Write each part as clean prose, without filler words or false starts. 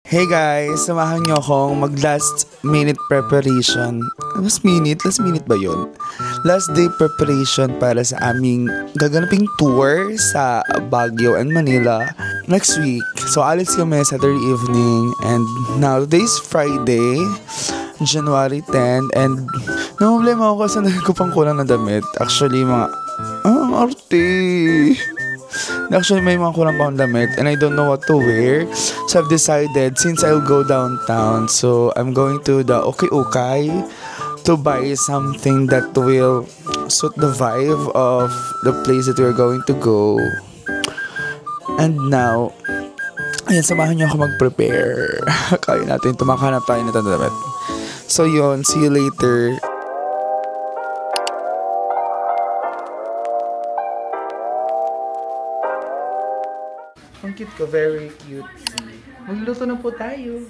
Hey guys, samahan niyo akong mag last minute preparation. Last minute? Last minute ba yun? Last day preparation para sa aming gaganaping tour sa Baguio and Manila next week. So alis kami Saturday evening and now today's Friday, January 10 and problema ako kasi ko pang kulang na damit. Actually mga, arte. Actually, may mga kulang pa akong damit and I don't know what to wear. So, I've decided, since I'll go downtown, so I'm going to the Okay to buy something that will suit the vibe of the place that we're going to go. And now, ayan, samahan niyo ako mag-prepare. Kaya natin, tumakanap tayo na damit. So, yun, see you later. Ang cute ko, very cute. Magluluto na po tayo.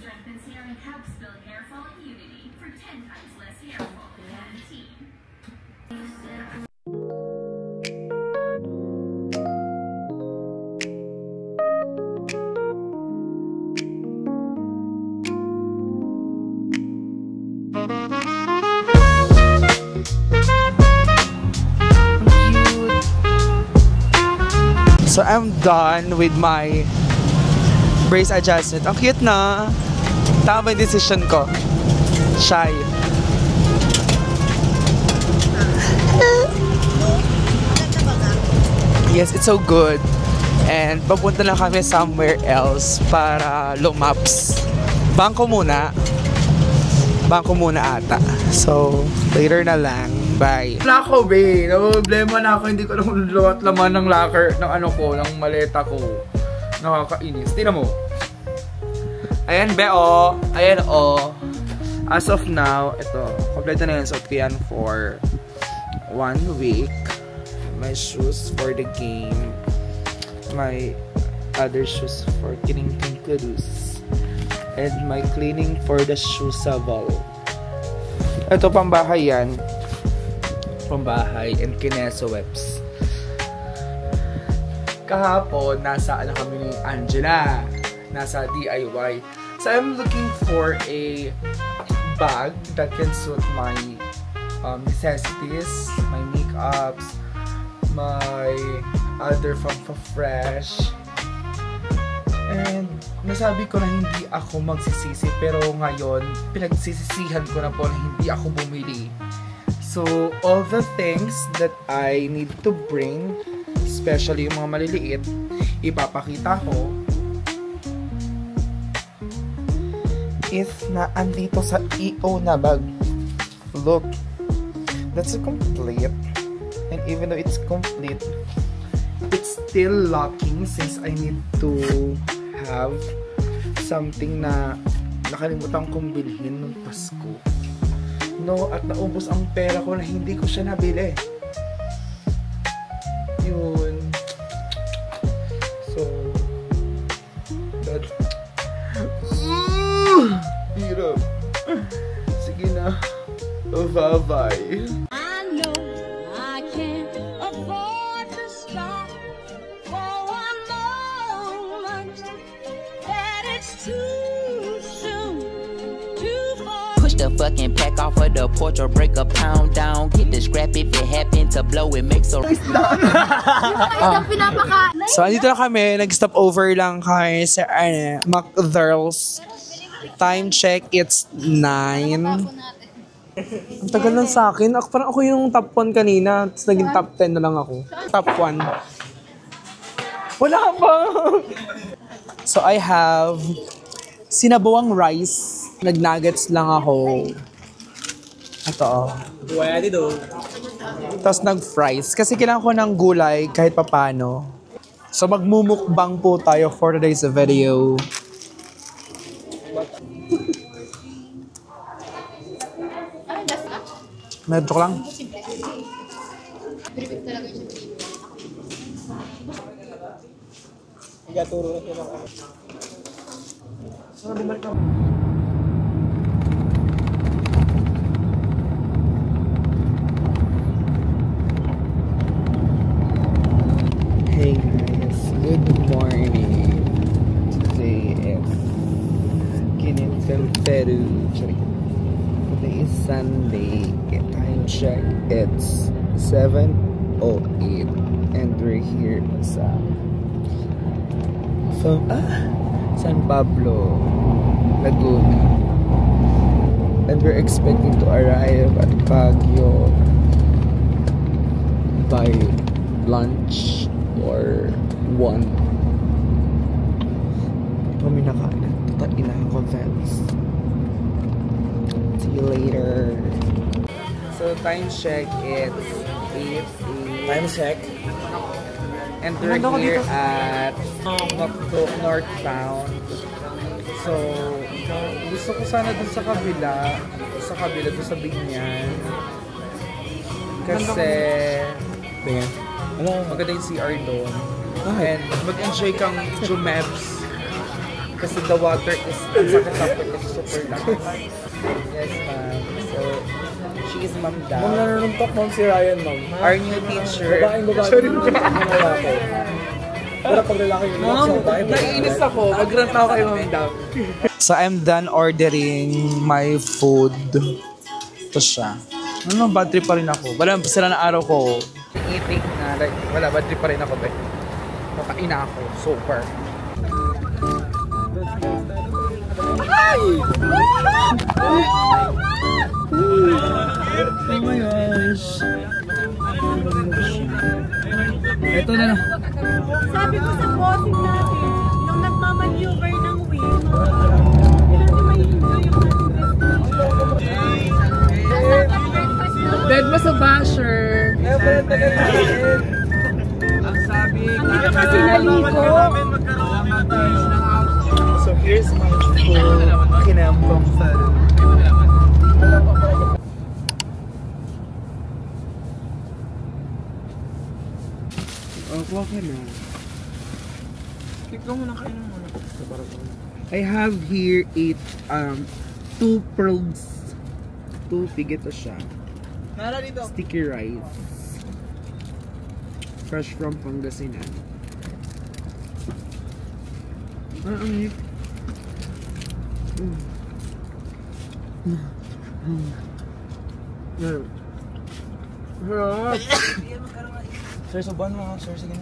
So, I'm done with my brace adjustment. Ang cute na. Tama yung decision ko. Shy. Yes, it's so good. And papunta na kami somewhere else para lumaps. Bangko muna. Bangko muna ata. So, later na lang. Bye. Wala ko, be. Problema na ako. Hindi ko lang luwat laman ng locker, ng ano ko, ng maleta ko. Nakakainis. Tingnan mo. Ayan, be, oh. Ayan, oh. As of now, ito. Kompleto na yan. So, yan for 1 week. My shoes for the game. My other shoes for kining kudus. And my cleaning for the shoe saval. Ito, pambahay yan. Pambahay and kineso webs. Kahapon, nasa ano kami ni Angela. Nasa DIY. So, I'm looking for a bag that can suit my necessities, my makeups, my other fresh. And nasabi ko na hindi ako magsisisi, pero ngayon pinagsisisihan ko na po na hindi ako bumili. So all the things that I need to bring, especially yung mga maliliit, ipapakita ko if na andito sa EO na bag. Look, that's complete. And even though it's complete, it's still locking since I need to have something na nakalimutan kong bilhin nung Pasko. No, at naubos ang pera ko na hindi ko siya nabili. Yun. So, that's... Hirap. Sige na. Bye-bye. The fucking pack off of the porch or break a pound down. Get the scrap if it happen to blow, it makes a... So, andito na kami. Nag-stop over lang kami sa McDonald's. Time check, it's 9. Ang tagal lang sa akin. Parang ako yung top 1 kanina. Tapos naging top 10 na lang ako. Top 1. Wala pa! So, I have sinabawang rice. Nag-nuggets lang ako. Ito. Tapos nag-fries. Kasi kailangan ko ng gulay kahit papano. So magmumukbang po tayo for today's video. Medyo lang. Hey guys, good morning. Today is Peru. Today is Sunday. Time check. It's 7:08 and we're here sa San Pablo, Laguna. And we're expecting to arrive at Baguio by lunch or 1. Kami nakain. Taina ako, fans. See you later. So time check, it's 8 Time check. and we're here at Macdo, North Town. So gusto ko sana dun sa kabila dun sa Binyan. Kasi maganda yung CR doon. And mag-enjoy kang Jumebs. Kasi the water is super lakas. Yes, ma'am. So, she is Ma'am Dab. Ma'am, nanununtok ma'am si Ryan, ma'am. Our new teacher. Babaeng lalaki. Pero pag lalaki yun, Ma'am, naiinis ako. Mag-rant ako kay Ma'am Dab. So, I'm done ordering my food. Ito siya. Ano, bad trip pa rin ako. Wala, sila na araw ko. Eating na, like, wala, bad trip pa rin ako, be. Makain na ako. Super. Hi! Oh my gosh. Ito na. Sabi ko sa bossing natin, yung nagmamaneuver ng wheel, Bed mo sa basher. Ang sabi, hindi ka kasi naligo. So here's my full kinambang photo. Kuha ka na. Ikaw muna, kain muna. I have here 2 pearls. 2 pigito siya. Nara dito. Sticky rice. Fresh from Pangasinan. Ang hip. Sir, subuhan mo. Sir, sige na.